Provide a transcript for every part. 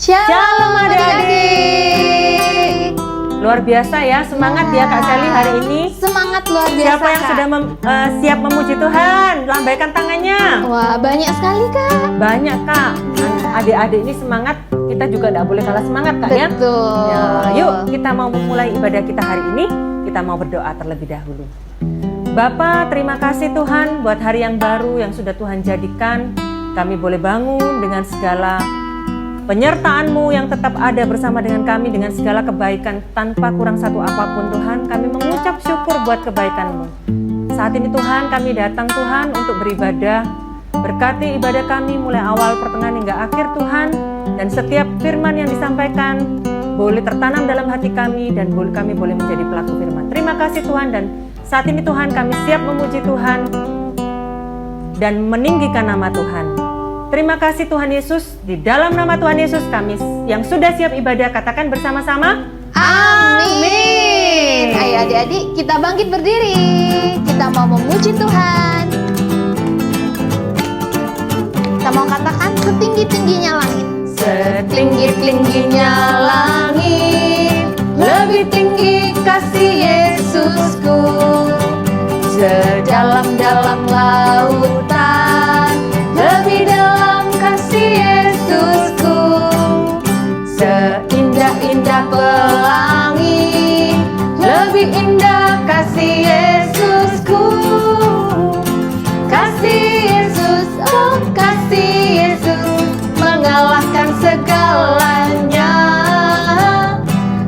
Shalom adik-adik. Luar biasa ya, semangat ya Kak Sally hari ini. Semangat luar biasa. Siapa yang Kak? sudah siap memuji Tuhan? Lambaikan tangannya. Wah, banyak sekali Kak. Banyak Kak. Adik-adik ini semangat, kita juga tidak boleh kalah semangat Kak ya. Betul. Ya, yuk kita mau memulai ibadah kita hari ini. Kita mau berdoa terlebih dahulu. Bapa, terima kasih Tuhan buat hari yang baru yang sudah Tuhan jadikan. Kami boleh bangun dengan segala penyertaan-Mu yang tetap ada bersama dengan kami, dengan segala kebaikan tanpa kurang satu apapun Tuhan. Kami mengucap syukur buat kebaikan-Mu. Saat ini Tuhan, kami datang Tuhan untuk beribadah. Berkati ibadah kami mulai awal, pertengahan hingga akhir Tuhan. Dan setiap firman yang disampaikan boleh tertanam dalam hati kami dan kami boleh menjadi pelaku firman. Terima kasih Tuhan, dan saat ini Tuhan kami siap memuji Tuhan dan meninggikan nama Tuhan. Terima kasih Tuhan Yesus, di dalam nama Tuhan Yesus kami yang sudah siap ibadah katakan bersama-sama Amin. Ayo adik-adik, kita bangkit berdiri. Kita mau memuji Tuhan. Kita mau katakan setinggi-tingginya langit. Setinggi-tingginya langit, lebih tinggi kasih Yesusku. Sedalam-dalam lautan, lebih dalam kasih Yesusku. Seindah-indah pelangi, lebih indah kasih Yesusku. Kasih Yesus, oh kasih Yesus, mengalahkan segalanya.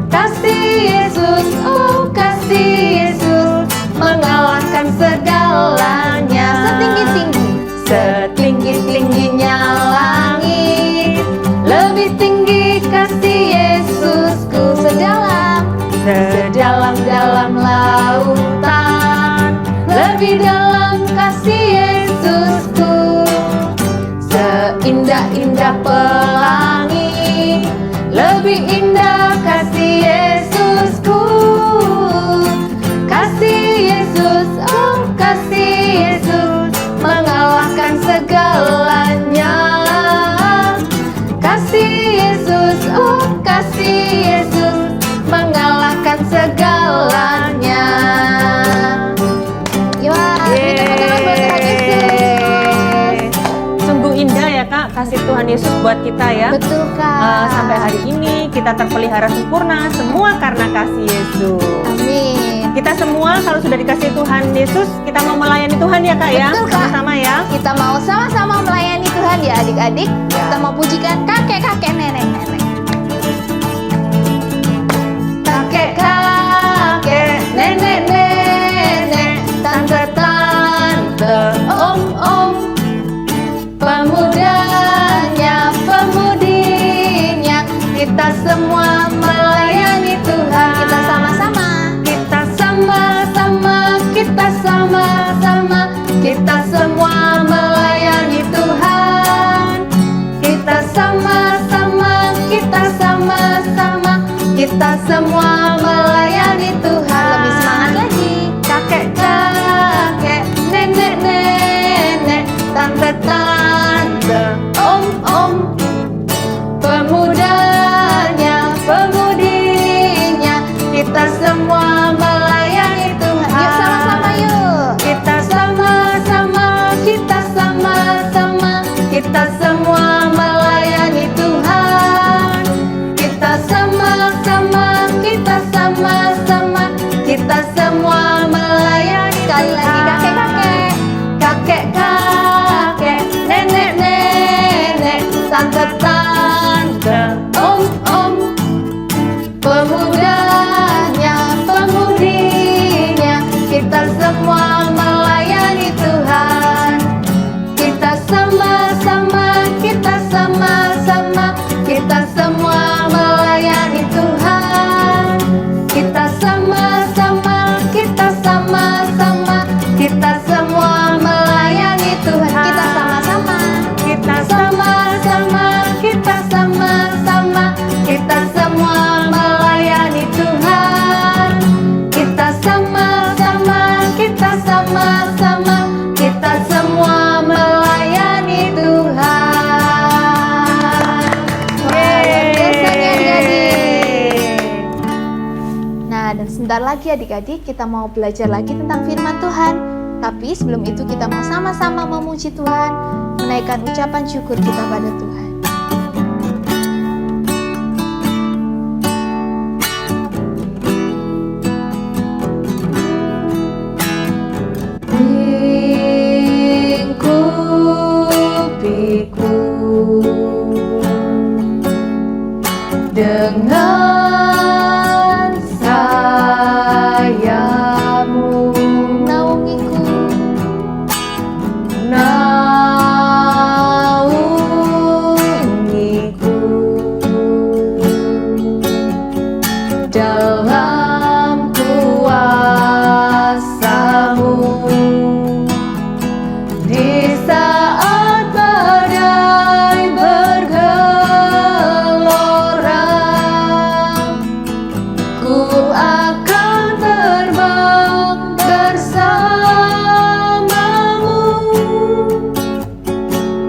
Kasih Yesus, oh kasih Yesus, mengalahkan segalanya. Setinggi-tinggi, setinggi-tingginya langit, lebih tinggi kasih Yesusku. Sedalam-dalam lautan, lebih dalam kasih Yesusku. Seindah-indah pelangi, lebih indah kasih Yesusku. Kasih Yesus, oh kasih Yesus, mengalahkan segalanya. Kasih Yesus, oh kasih Yesus, mengalahkan segalanya. Sungguh indah ya Kak, kasih Tuhan Yesus buat kita ya. Betul Kak. Sampai hari ini kita terpelihara sempurna, semua karena kasih Yesus. Amin. Kita semua kalau sudah dikasih Tuhan Yesus, kita mau melayani Tuhan ya Kak ya. Betul, Kak. Sama-sama ya. Kita mau sama-sama melayani Tuhan ya adik-adik. Kita mau pujikan kakek-kakek, nenek-nenek. Kakek-kakek, nenek-nenek, tante-tante, om-om, pemudanya, pemudinya, kita semua melayani Tuhan. Kita sama-sama. Kita sama-sama, kita sama-sama, kita semua melayani Tuhan. Kita sama-sama, kita sama-sama, kita semua melayani Tuhan. Lebih semangat lagi. Kakek-kakek, nenek-nenek, tante-tante, om-om, pemudanya, pemudinya, kita semua melayani Tuhan. Yuk sama-sama yuk. Kita sama-sama, kita sama-sama, kita semua melayani Tuhan. Kita sama-sama, kita sama-sama, kita semua melayani. Sekali lagi kakek-kakek, kakek-kakek, Sebentar lagi adik-adik kita mau belajar lagi tentang firman Tuhan. Tapi sebelum itu kita mau sama-sama memuji Tuhan, menaikkan ucapan syukur kita pada Tuhan. Lingkupiku dengan sayapmu, Naungiku, naungiku dalam kuasa-Mu di saat badai bergelora. Ku akan terbang bersamamu,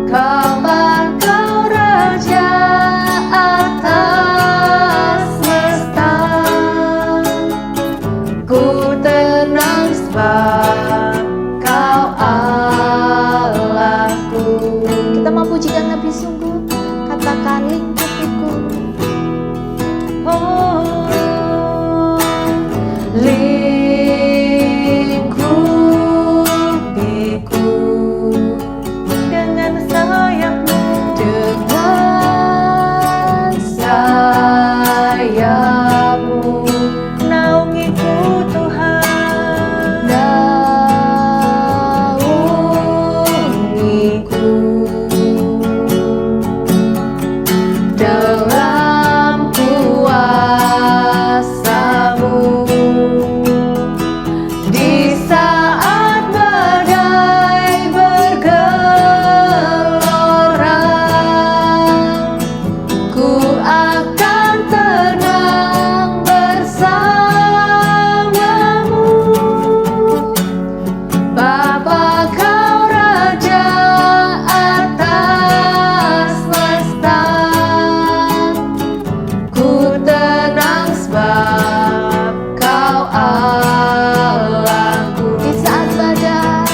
kapan Kau Raja atas semesta. Ku tenang sebab Kau Allahku. kita mau pujikan lebih sungguh. Katakan lingkupiku. Oh, lingkupiku dengan sayap-Mu, Dengan sayap-Mu naungiku Tuhan, naungiku dalam kuasa-Mu di saat badai bergelora. Ku akan tenang bersamamu, Bapa Kau Raja atas semesta. Ku tenang sebab Kau Allahku. di saat badai,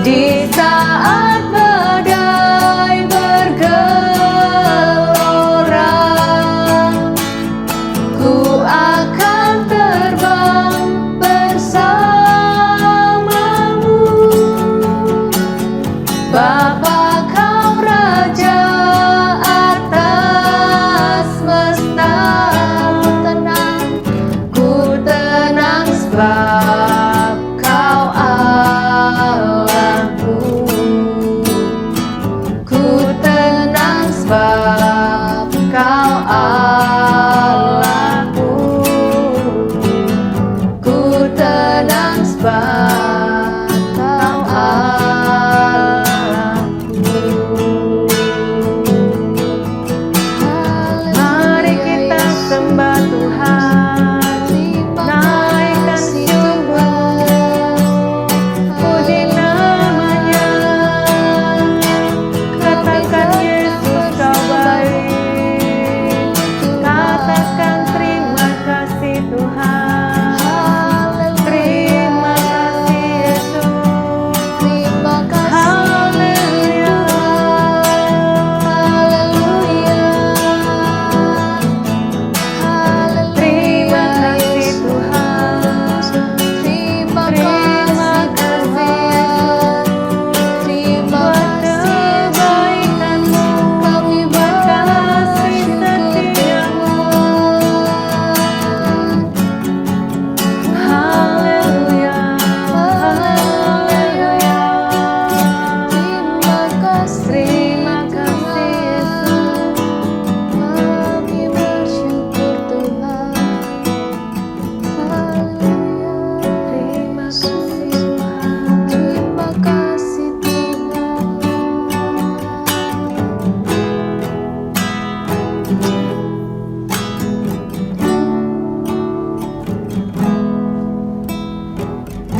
Di saat badai bergelora, ku akan terbang bersamamu, Bapa Kau Raja atas semesta. Ku tenang sebab Kau Allahku. Ku tenang sebab Kau Allahku. Ku tenang sebab Kau Allahku. Mari kita sembah Tuhan, naikkan syukur, puji namanya. Katakan Yesus Kau baik, katakan terima kasih Tuhan, terima kasih Yesus. terima kasih Haleluya, terima kasih Tuhan, terima terima kasih terima buat kebaikan-Mu, kami buat kasih setia-Mu. Haleluya, haleluya. terima kasih Terima kasih Yesus. kami bersyukur Tuhan. Haleluya, Terima kasih Tuhan. terima kasih Tuhan.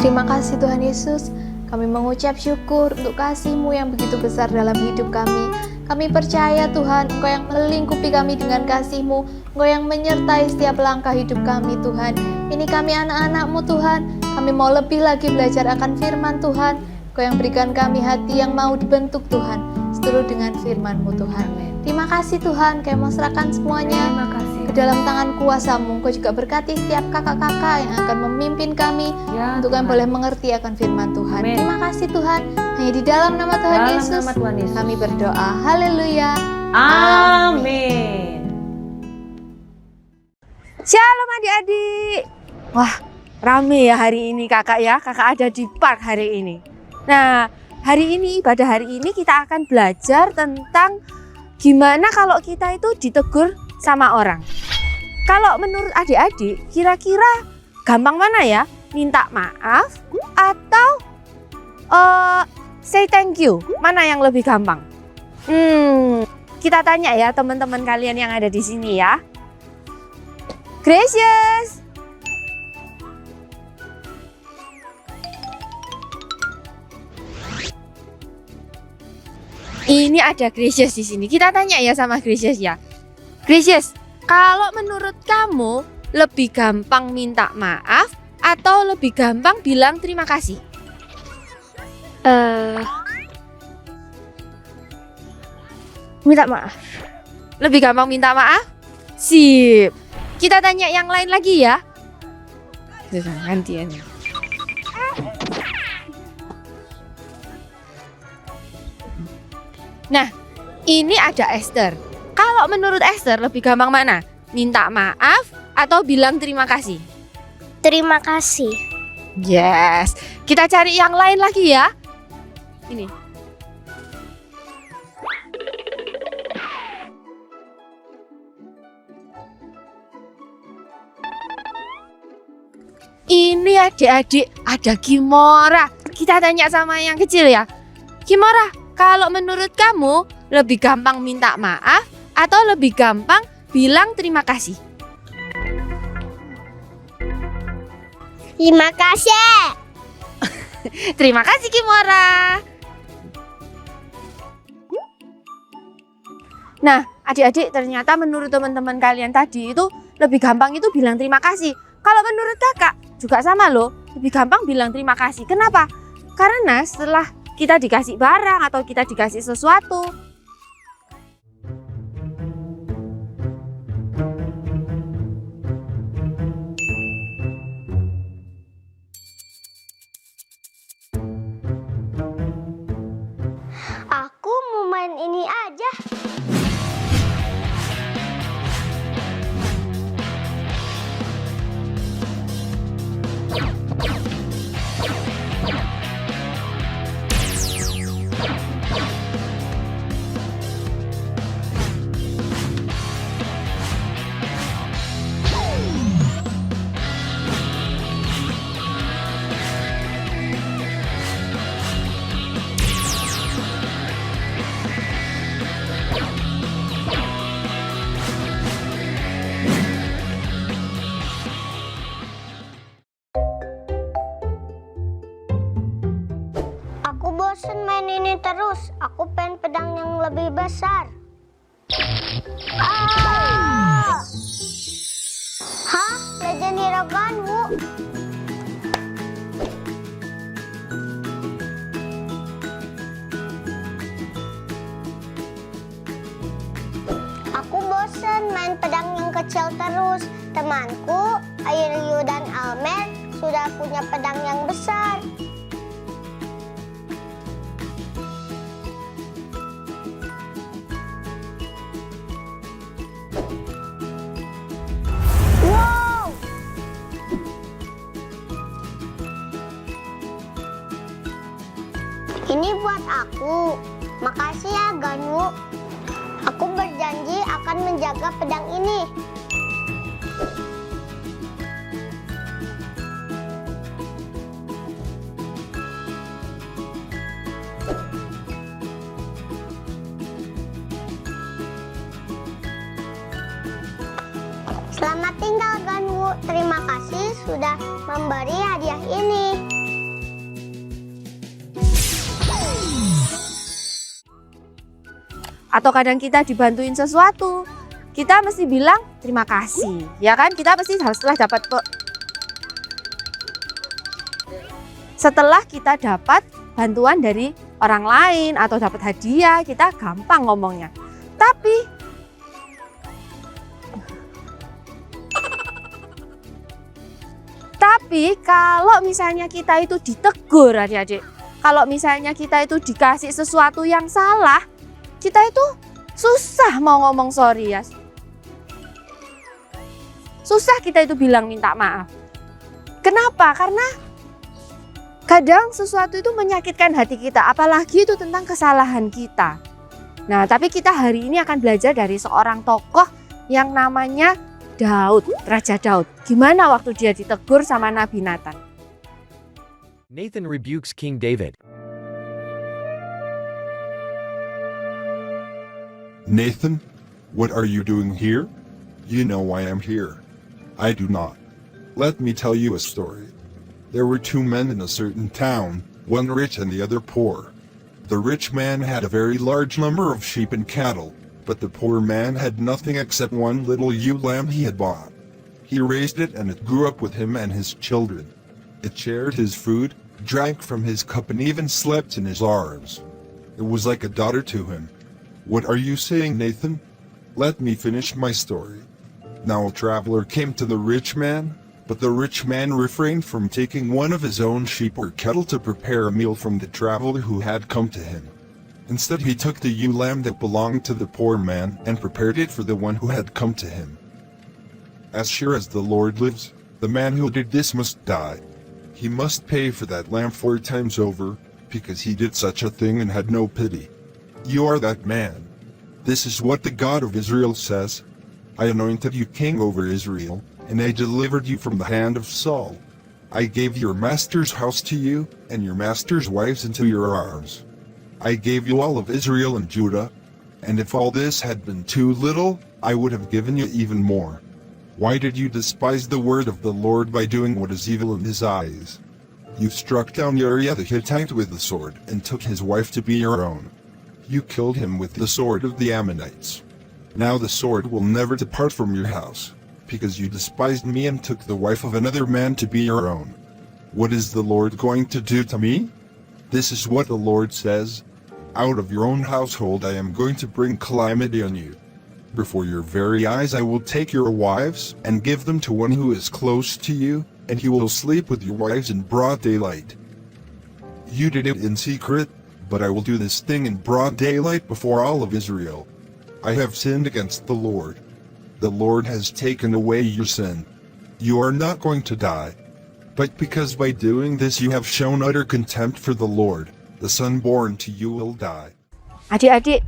Terima kasih Tuhan Yesus. Kami mengucap syukur untuk kasih-Mu yang begitu besar dalam hidup kami. Kami percaya Tuhan, Engkau yang melingkupi kami dengan kasih-Mu, Engkau yang menyertai setiap langkah hidup kami Tuhan. Ini kami anak-anak-Mu Tuhan, kami mau lebih lagi belajar akan firman Tuhan. Kau yang berikan kami hati yang mau dibentuk Tuhan, seturut dengan firman-Mu Tuhan. Terima kasih Tuhan, kami mau serahkan semuanya Terima kasih. ke dalam tangan kuasa-Mu. Kau juga berkati setiap kakak-kakak yang akan memimpin kami Ya, untuk kami Tuhan. boleh mengerti akan firman Tuhan. Amin. Terima kasih Tuhan, hanya di dalam nama Tuhan Dalam Yesus nama Tuhan Yesus. kami berdoa. Haleluya. Amin. Shalom adik-adik. Wah, rame ya hari ini kakak ya. Kakak ada di park hari ini. Nah, hari ini, pada hari ini kita akan belajar tentang gimana kalau kita itu ditegur sama orang. Kalau menurut adik-adik, kira-kira gampang mana ya? Minta maaf atau say thank you? Mana yang lebih gampang? Kita tanya ya teman-teman kalian yang ada di sini ya. Gracious. Ini ada Gracious di sini. Kita tanya ya sama Gracious ya. Gracious, kalau menurut kamu lebih gampang minta maaf atau lebih gampang bilang terima kasih? Minta maaf. Lebih gampang minta maaf? Sip. Kita tanya yang lain lagi ya. Gantian. Nah, ini ada Esther. Kalau menurut Esther lebih gampang mana? Minta maaf atau bilang terima kasih? Terima kasih. Yes. Kita cari yang lain lagi ya. Ini. Ini adik-adik ada Kimora. Kita tanya sama yang kecil ya. Kimora, kalau menurut kamu lebih gampang minta maaf atau lebih gampang bilang terima kasih? Terima kasih. Terima kasih Kimora. Nah, adik-adik ternyata menurut teman-teman kalian tadi itu lebih gampang itu bilang terima kasih. Kalau menurut kakak juga sama loh, lebih gampang bilang terima kasih. Kenapa? Karena setelah kita dikasih barang atau kita dikasih sesuatu, Aku mau main ini aja. Aku bosen main ini terus. Aku pengen pedang yang lebih besar. Ah! Hah? Legend Hero Ganwu? Aku bosen main pedang yang kecil terus. Temanku, Airyu dan Almer sudah punya pedang yang besar. Wow! Ini buat aku. Makasih ya, Ganwu. Aku berjanji akan menjaga pedang ini. Selamat tinggal, Ganwu. Terima kasih sudah memberi hadiah ini. atau kadang kita dibantuin sesuatu, kita mesti bilang terima kasih, ya kan? Kita pasti setelah dapat Setelah kita dapat bantuan dari orang lain atau dapat hadiah, kita gampang ngomongnya. Tapi kalau misalnya kita itu ditegur adik-adik, kalau misalnya kita itu dikasih sesuatu yang salah, kita itu susah mau ngomong sorry ya. Susah kita itu bilang minta maaf. Kenapa? Karena kadang sesuatu itu menyakitkan hati kita, apalagi itu tentang kesalahan kita. Nah, tapi kita hari ini akan belajar dari seorang tokoh yang namanya Daud, Raja Daud. Gimana waktu dia ditegur sama Nabi Nathan? Nathan rebukes King David. Nathan, what are you doing here? You know why I'm here. I do not. Let me tell you a story. There were two men in a certain town, one rich and the other poor. The rich man had a very large number of sheep and cattle, but the poor man had nothing except one little ewe lamb he had bought. He raised it and it grew up with him and his children. It shared his food, drank from his cup and even slept in his arms. It was like a daughter to him. What are you saying, Nathan? Let me finish my story. Now a traveler came to the rich man, but the rich man refrained from taking one of his own sheep or cattle to prepare a meal from the traveler who had come to him. Instead, he took the ewe lamb that belonged to the poor man and prepared it for the one who had come to him. As sure as the Lord lives, the man who did this must die. He must pay for that lamb 4 times over, because he did such a thing and had no pity. You are that man. This is what the God of Israel says. I anointed you king over Israel, and I delivered you from the hand of Saul. I gave your master's house to you, and your master's wives into your arms. I gave you all of Israel and Judah, and if all this had been too little, I would have given you even more. Why did you despise the word of the Lord by doing what is evil in his eyes? You struck down Uriah the Hittite with the sword, and took his wife to be your own. You killed him with the sword of the Ammonites. Now the sword will never depart from your house, because you despised me and took the wife of another man to be your own. What is the Lord going to do to me? This is what the Lord says. Out of your own household I am going to bring calamity on you. Before your very eyes I will take your wives and give them to one who is close to you, and he will sleep with your wives in broad daylight. You did it in secret, but I will do this thing in broad daylight before all of Israel. I have sinned against the Lord. The Lord has taken away your sin. You are not going to die. But because by doing this you have shown utter contempt for the Lord, the son born to you will die. Adik-adik,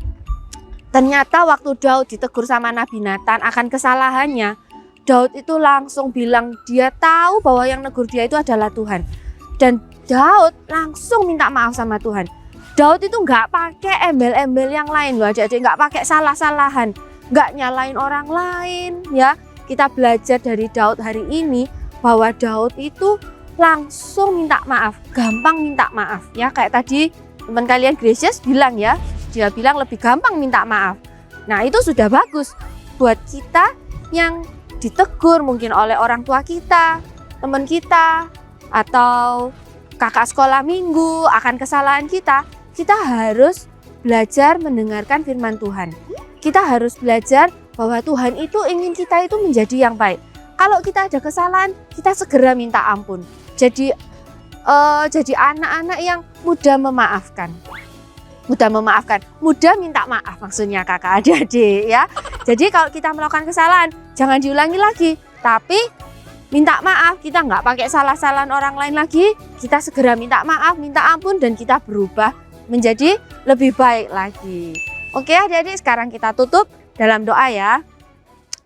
ternyata waktu Daud ditegur sama Nabi Nathan akan kesalahannya, Daud itu langsung bilang dia tahu bahwa yang negur dia itu adalah Tuhan. Dan Daud langsung minta maaf sama Tuhan. Daud itu nggak pakai embel-embel yang lain loh adik-adik, nggak pakai salah-salahan, nggak nyalain orang lain ya. Kita belajar dari Daud hari ini bahwa Daud itu langsung minta maaf, gampang minta maaf ya. Kayak tadi teman kalian Gracious bilang ya, dia bilang lebih gampang minta maaf. Nah itu sudah bagus buat kita yang ditegur mungkin oleh orang tua kita, teman kita, atau kakak sekolah minggu akan kesalahan kita. Kita harus belajar mendengarkan firman Tuhan. Kita harus belajar bahwa Tuhan itu ingin kita itu menjadi yang baik. Kalau kita ada kesalahan, kita segera minta ampun. Jadi anak-anak yang mudah memaafkan. Mudah minta maaf maksudnya kakak adik-adik ya. Jadi kalau kita melakukan kesalahan, jangan diulangi lagi. Tapi minta maaf, kita nggak pakai salah-salahan orang lain lagi. Kita segera minta maaf, minta ampun, dan kita berubah menjadi lebih baik lagi. Oke adik-adik, sekarang kita tutup dalam doa ya.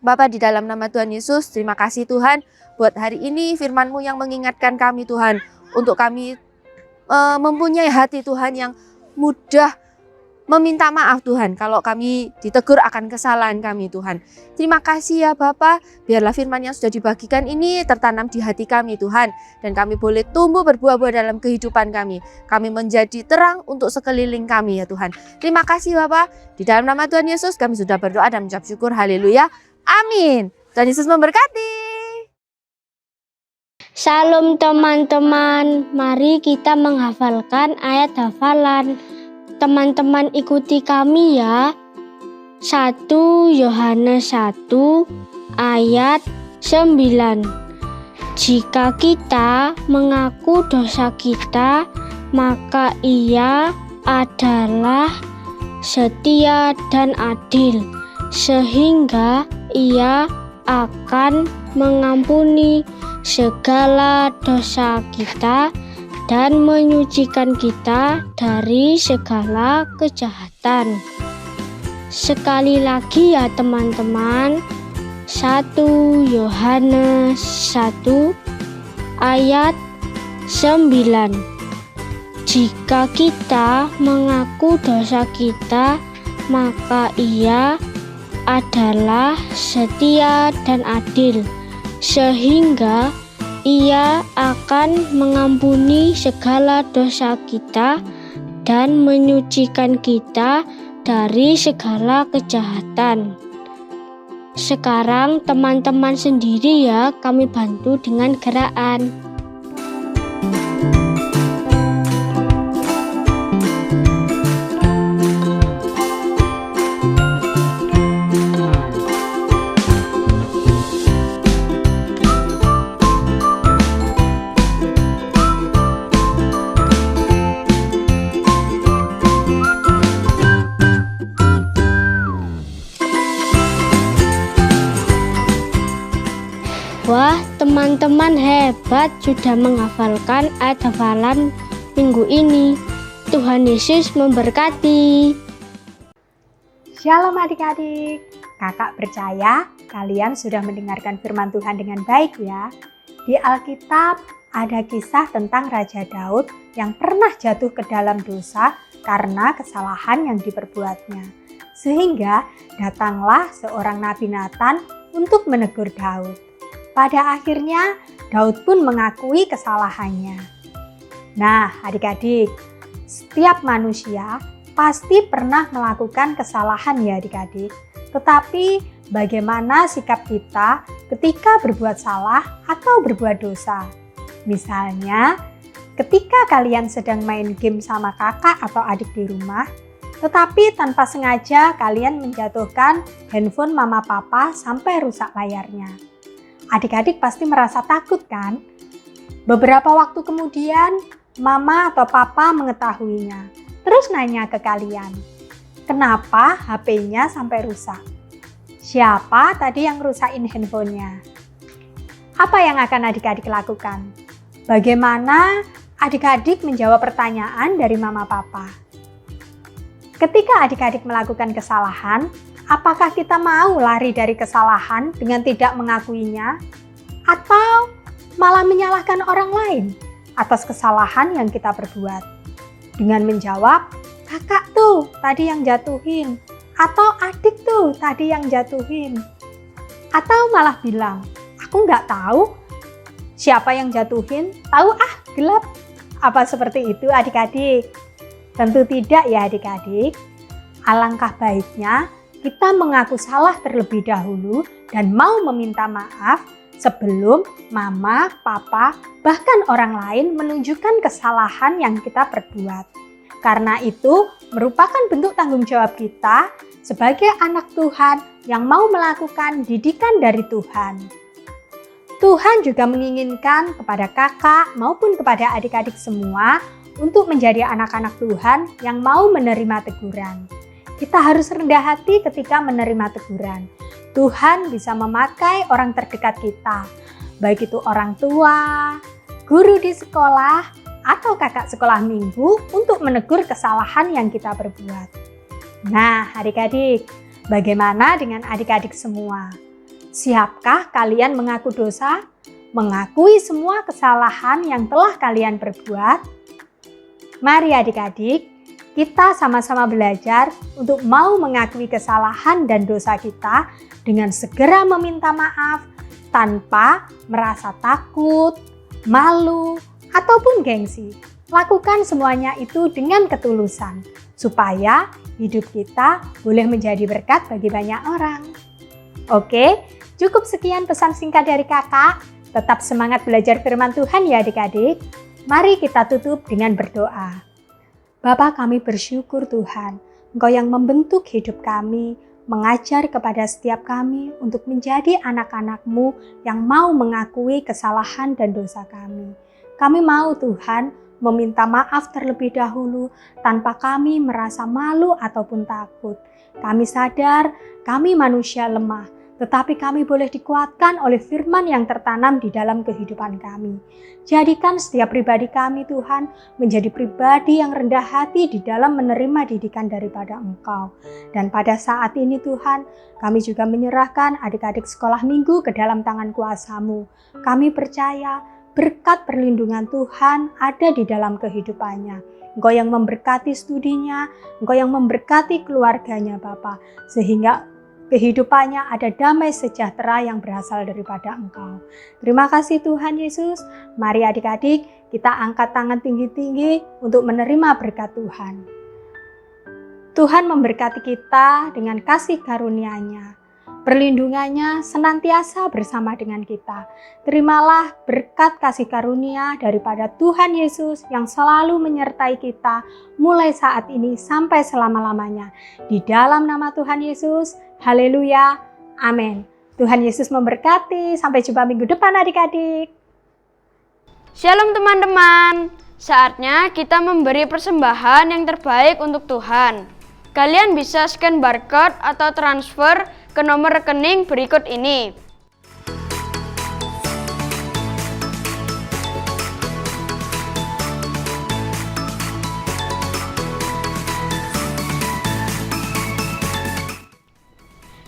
Bapa, di dalam nama Tuhan Yesus, terima kasih Tuhan buat hari ini firman-Mu yang mengingatkan kami Tuhan, untuk kami mempunyai hati Tuhan yang mudah meminta maaf Tuhan kalau kami ditegur akan kesalahan kami Tuhan. Terima kasih ya Bapa, biarlah firman yang sudah dibagikan ini tertanam di hati kami Tuhan, dan kami boleh tumbuh berbuah-buah dalam kehidupan kami. Kami menjadi terang untuk sekeliling kami ya Tuhan. Terima kasih Bapa, di dalam nama Tuhan Yesus kami sudah berdoa dan mengucap syukur. Haleluya, amin. Tuhan Yesus memberkati. Salam teman-teman, mari kita menghafalkan ayat hafalan. Teman-teman ikuti kami ya. 1 Yohanes 1 ayat 9. Jika kita mengaku dosa kita, maka Ia adalah setia dan adil, sehingga Ia akan mengampuni segala dosa kita dan menyucikan kita dari segala kejahatan. Sekali lagi ya teman-teman, 1 Yohanes 1 ayat 9. Jika kita mengaku dosa kita, maka Ia adalah setia dan adil, sehingga Ia akan mengampuni segala dosa kita dan menyucikan kita dari segala kejahatan. Sekarang teman-teman sendiri ya, kami bantu dengan gerakan. Wah, teman-teman hebat sudah menghafalkan ayat hafalan minggu ini. Tuhan Yesus memberkati. Shalom adik-adik. Kakak percaya kalian sudah mendengarkan firman Tuhan dengan baik ya. Di Alkitab ada kisah tentang Raja Daud yang pernah jatuh ke dalam dosa karena kesalahan yang diperbuatnya. Sehingga datanglah seorang Nabi Nathan untuk menegur Daud. Pada akhirnya Daud pun mengakui kesalahannya. Nah, adik-adik, setiap manusia pasti pernah melakukan kesalahan ya adik-adik. Tetapi bagaimana sikap kita ketika berbuat salah atau berbuat dosa? Misalnya, ketika kalian sedang main game sama kakak atau adik di rumah, tetapi tanpa sengaja kalian menjatuhkan handphone mama papa sampai rusak layarnya. Adik-adik pasti merasa takut kan? Beberapa waktu kemudian, mama atau papa mengetahuinya. Terus nanya ke kalian, kenapa HP-nya sampai rusak? Siapa tadi yang rusakin handphonenya? Apa yang akan adik-adik lakukan? Bagaimana adik-adik menjawab pertanyaan dari mama papa? Ketika adik-adik melakukan kesalahan, apakah kita mau lari dari kesalahan dengan tidak mengakuinya? Atau malah menyalahkan orang lain atas kesalahan yang kita perbuat? Dengan menjawab, kakak tuh tadi yang jatuhin. Atau adik tuh tadi yang jatuhin. Atau malah bilang, aku nggak tahu siapa yang jatuhin, tahu gelap. Apa seperti itu adik-adik? Tentu tidak ya adik-adik. Alangkah baiknya kita mengaku salah terlebih dahulu dan mau meminta maaf sebelum mama, papa, bahkan orang lain menunjukkan kesalahan yang kita perbuat. Karena itu merupakan bentuk tanggung jawab kita sebagai anak Tuhan yang mau melakukan didikan dari Tuhan. Tuhan juga menginginkan kepada kakak maupun kepada adik-adik semua untuk menjadi anak-anak Tuhan yang mau menerima teguran. Kita harus rendah hati ketika menerima teguran. Tuhan bisa memakai orang terdekat kita, baik itu orang tua, guru di sekolah, atau kakak sekolah minggu untuk menegur kesalahan yang kita perbuat. Nah, adik-adik, bagaimana dengan adik-adik semua? Siapkah kalian mengaku dosa? Mengakui semua kesalahan yang telah kalian perbuat? Mari adik-adik, kita sama-sama belajar untuk mau mengakui kesalahan dan dosa kita dengan segera meminta maaf tanpa merasa takut, malu, ataupun gengsi. Lakukan semuanya itu dengan ketulusan supaya hidup kita boleh menjadi berkat bagi banyak orang. Oke, cukup sekian pesan singkat dari kakak. Tetap semangat belajar firman Tuhan ya adik-adik. Mari kita tutup dengan berdoa. Bapa, kami bersyukur Tuhan, Engkau yang membentuk hidup kami, mengajar kepada setiap kami untuk menjadi anak-anak-Mu yang mau mengakui kesalahan dan dosa kami. Kami mau Tuhan meminta maaf terlebih dahulu tanpa kami merasa malu ataupun takut. Kami sadar kami manusia lemah, tetapi kami boleh dikuatkan oleh firman yang tertanam di dalam kehidupan kami. Jadikan setiap pribadi kami Tuhan menjadi pribadi yang rendah hati di dalam menerima didikan daripada Engkau. Dan pada saat ini Tuhan, kami juga menyerahkan adik-adik sekolah minggu ke dalam tangan kuasa-Mu. Kami percaya berkat perlindungan Tuhan ada di dalam kehidupannya. Engkau yang memberkati studinya, Engkau yang memberkati keluarganya Bapa, sehingga kehidupannya ada damai sejahtera yang berasal daripada Engkau. Terima kasih Tuhan Yesus. Mari adik-adik kita angkat tangan tinggi-tinggi untuk menerima berkat Tuhan. Tuhan memberkati kita dengan kasih karunia-Nya. Perlindungannya senantiasa bersama dengan kita. Terimalah berkat kasih karunia daripada Tuhan Yesus yang selalu menyertai kita mulai saat ini sampai selama-lamanya. Di dalam nama Tuhan Yesus, haleluya, amin. Tuhan Yesus memberkati, sampai jumpa minggu depan adik-adik. Shalom teman-teman, saatnya kita memberi persembahan yang terbaik untuk Tuhan. Kalian bisa scan barcode atau transfer ke nomor rekening berikut ini.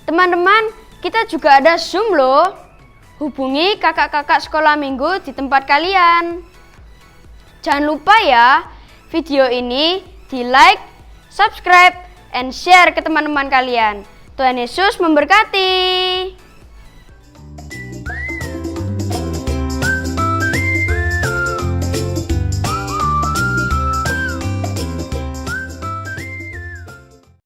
Teman-teman, kita juga ada Zoom loh. Hubungi kakak-kakak sekolah minggu di tempat kalian. Jangan lupa ya, video ini di-like, subscribe, and share ke teman-teman kalian. Tuhan Yesus memberkati.